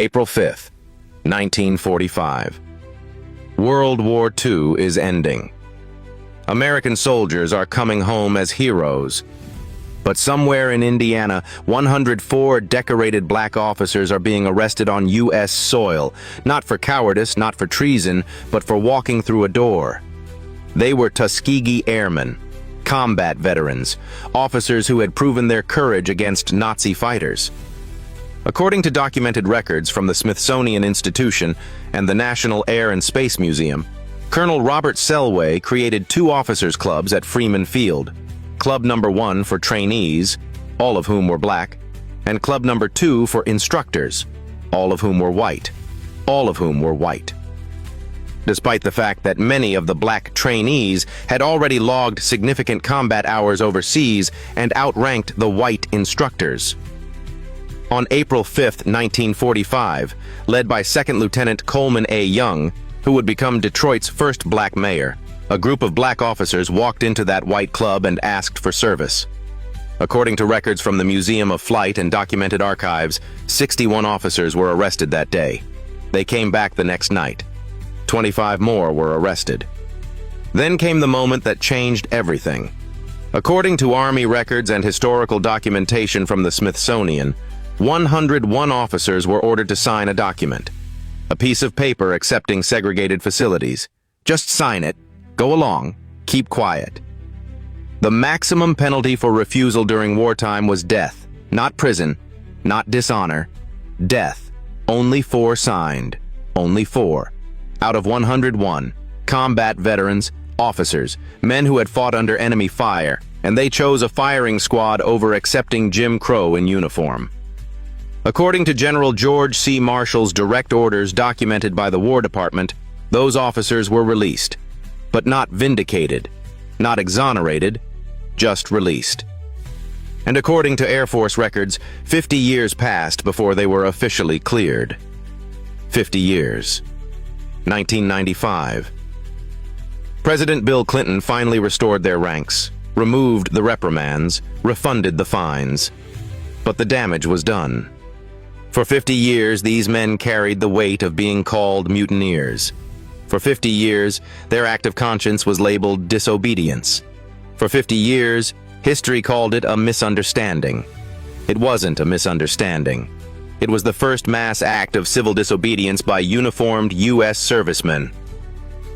April 5th, 1945. World War II is ending. American soldiers are coming home as heroes. But somewhere in Indiana, 104 decorated black officers are being arrested on U.S. soil, not for cowardice, not for treason, but for walking through a door. They were Tuskegee Airmen, combat veterans, officers who had proven their courage against Nazi fighters. According to documented records from the Smithsonian Institution and the National Air and Space Museum, Colonel Robert Selway created 2 officers' clubs at Freeman Field. Club number 1 for trainees, all of whom were black, and club number 2 for instructors, all of whom were white. All of whom were white. Despite the fact that many of the black trainees had already logged significant combat hours overseas and outranked the white instructors. On April 5, 1945, led by 2nd Lieutenant Coleman A. Young, who would become Detroit's first black mayor, a group of black officers walked into that white club and asked for service. According to records from the Museum of Flight and Documented Archives, 61 officers were arrested that day. They came back the next night. 25 more were arrested. Then came the moment that changed everything. According to Army records and historical documentation from the Smithsonian, 101 officers were ordered to sign a document, a piece of paper accepting segregated facilities. Just sign it. Go along. Keep quiet. The maximum penalty for refusal during wartime was death, not prison, not dishonor. Death. Only 4 signed. Only 4. Out of 101. Combat veterans, officers, men who had fought under enemy fire, and they chose a firing squad over accepting Jim Crow in uniform. According to General George C. Marshall's direct orders documented by the War Department, those officers were released, but not vindicated, not exonerated, just released. And according to Air Force records, 50 years passed before they were officially cleared. 50 years. 1995. President Bill Clinton finally restored their ranks, removed the reprimands, refunded the fines. But the damage was done. For 50 years, these men carried the weight of being called mutineers. For 50 years, their act of conscience was labeled disobedience. For 50 years, history called it a misunderstanding. It wasn't a misunderstanding. It was the first mass act of civil disobedience by uniformed U.S. servicemen.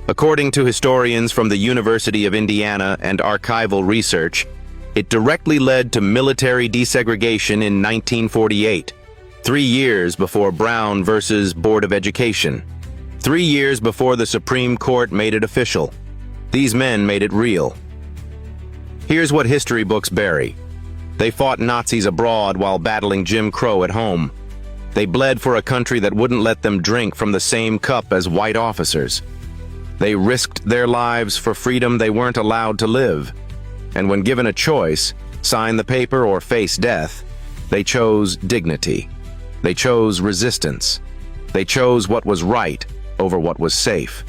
According to historians from the University of Indiana and archival research, it directly led to military desegregation in 1948, 3 years before Brown versus Board of Education. 3 years before the Supreme Court made it official. These men made it real. Here's what history books bury. They fought Nazis abroad while battling Jim Crow at home. They bled for a country that wouldn't let them drink from the same cup as white officers. They risked their lives for freedom they weren't allowed to live. And when given a choice, sign the paper or face death, they chose dignity. They chose resistance. They chose what was right over what was safe.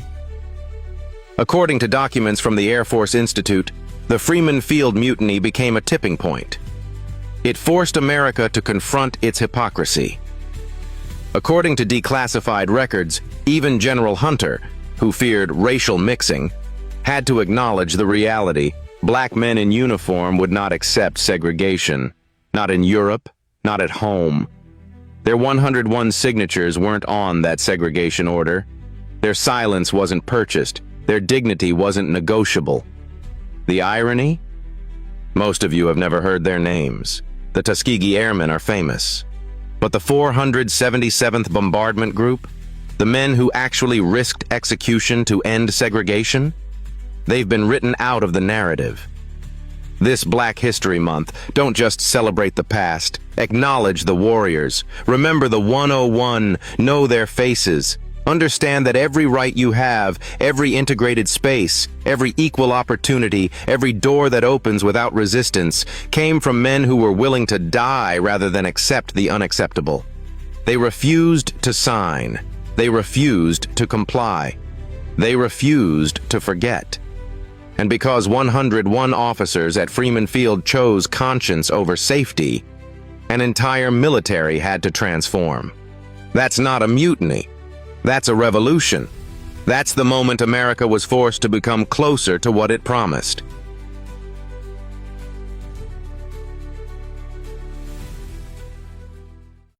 According to documents from the Air Force Institute, the Freeman Field Mutiny became a tipping point. It forced America to confront its hypocrisy. According to declassified records, even General Hunter, who feared racial mixing, had to acknowledge the reality: black men in uniform would not accept segregation. Not in Europe, not at home. Their 101 signatures weren't on that segregation order. Their silence wasn't purchased. Their dignity wasn't negotiable. The irony? Most of you have never heard their names. The Tuskegee Airmen are famous. But the 477th Bombardment Group, the men who actually risked execution to end segregation, they've been written out of the narrative. This Black History Month, don't just celebrate the past. Acknowledge the warriors. Remember the 101. Know their faces. Understand that every right you have, every integrated space, every equal opportunity, every door that opens without resistance, came from men who were willing to die rather than accept the unacceptable. They refused to sign. They refused to comply. They refused to forget. And because 101 officers at Freeman Field chose conscience over safety, an entire military had to transform. That's not a mutiny. That's a revolution. That's the moment America was forced to become closer to what it promised.